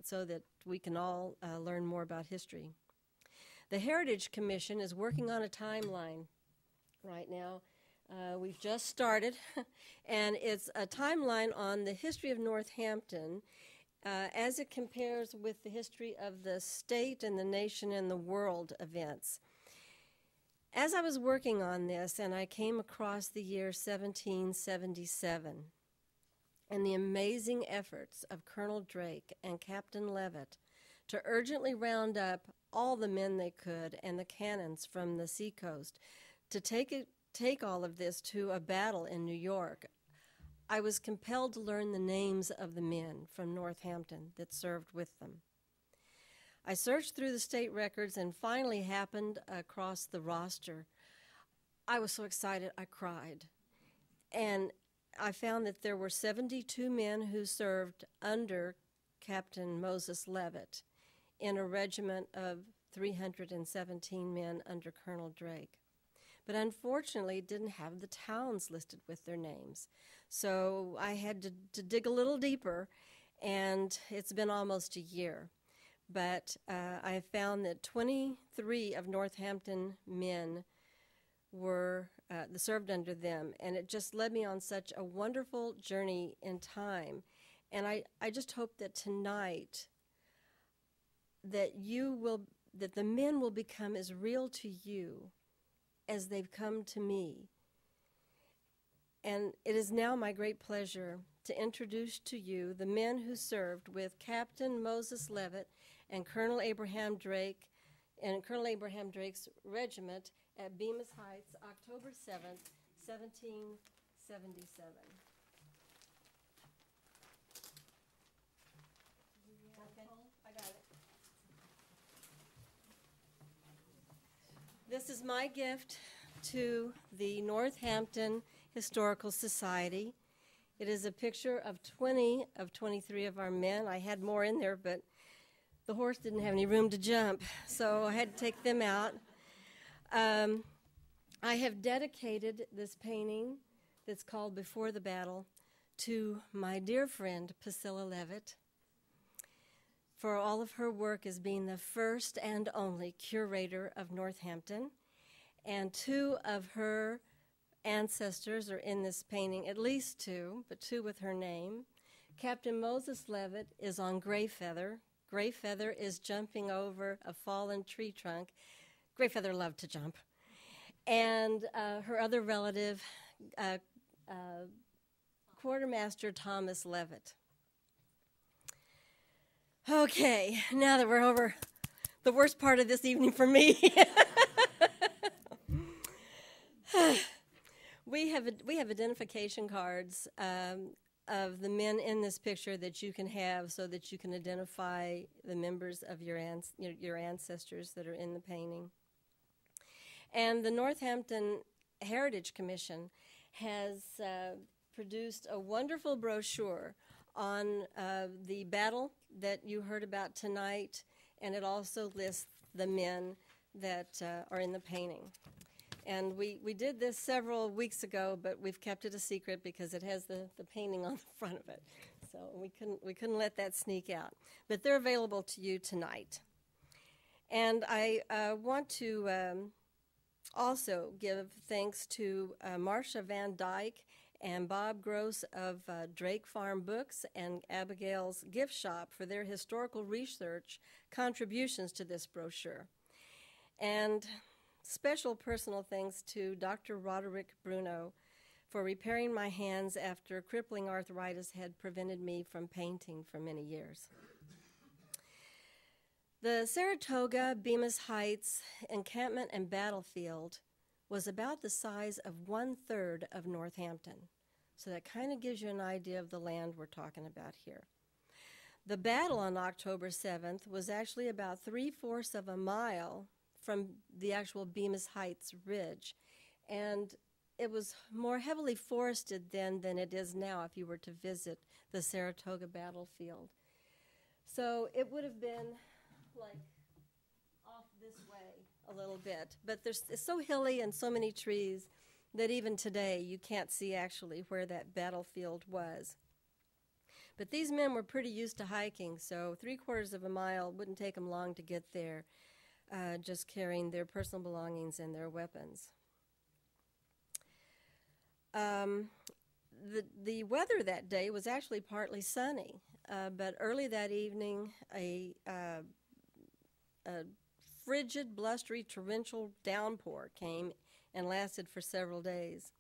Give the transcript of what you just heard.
so that we can all learn more about history. The Heritage Commission is working on a timeline right now. We've just started, and it's a timeline on the history of Northampton as it compares with the history of the state and the nation and the world events. As I was working on this, and I came across the year 1777 and the amazing efforts of Colonel Drake and Captain Leavitt to urgently round up all the men they could and the cannons from the seacoast to take all of this to a battle in New York, I was compelled to learn the names of the men from Northampton that served with them. I searched through the state records and finally happened across the roster. I was so excited I cried. And I found that there were 72 men who served under Captain Moses Leavitt in a regiment of 317 men under Colonel Drake. But unfortunately, it didn't have the towns listed with their names. So I had to dig a little deeper, and it's been almost a year. But I found that 23 of Northampton men were served under them, and it just led me on such a wonderful journey in time. And I just hope that tonight that the men will become as real to you as they've come to me. And it is now my great pleasure to introduce to you the men who served with Captain Moses Leavitt and Colonel Abraham Drake and Colonel Abraham Drake's regiment at Bemis Heights, October 7th, 1777. Okay, I got it. This is my gift to the Northampton Historical Society. It is a picture of 20 of 23 of our men. I had more in there, but the horse didn't have any room to jump, so I had to take them out. I have dedicated this painting that's called Before the Battle to my dear friend Priscilla Leavitt for all of her work as being the first and only curator of Northampton. And two of her ancestors are in this painting, at least two, but two with her name. Captain Moses Leavitt is on Greyfeather. Greyfeather is jumping over a fallen tree trunk. Greyfeather loved to jump. And her other relative, Quartermaster Thomas Leavitt. Okay, now that we're over the worst part of this evening for me, we have identification cards of the men in this picture that you can have so that you can identify the members of your ancestors that are in the painting. And the Northampton Heritage Commission has produced a wonderful brochure on the battle that you heard about tonight, and it also lists the men that are in the painting. And we did this several weeks ago, but we've kept it a secret because it has the painting on the front of it. So we couldn't let that sneak out. But they're available to you tonight. And I want to also give thanks to Marcia Van Dyke and Bob Gross of Drake Farm Books and Abigail's Gift Shop for their historical research contributions to this brochure. And special personal thanks to Dr. Roderick Bruno for repairing my hands after crippling arthritis had prevented me from painting for many years. The Saratoga Bemis Heights encampment and battlefield was about the size of 1/3 of Northampton. So that kind of gives you an idea of the land we're talking about here. The battle on October 7th was actually about 3/4 of a mile from the actual Bemis Heights Ridge. And it was more heavily forested then than it is now if you were to visit the Saratoga battlefield. So it would have been like off this way a little bit. But it's so hilly and so many trees that even today you can't see actually where that battlefield was. But these men were pretty used to hiking, so 3/4 of a mile wouldn't take them long to get there, just carrying their personal belongings and their weapons. The weather that day was actually partly sunny, but early that evening, a frigid, blustery, torrential downpour came and lasted for several days.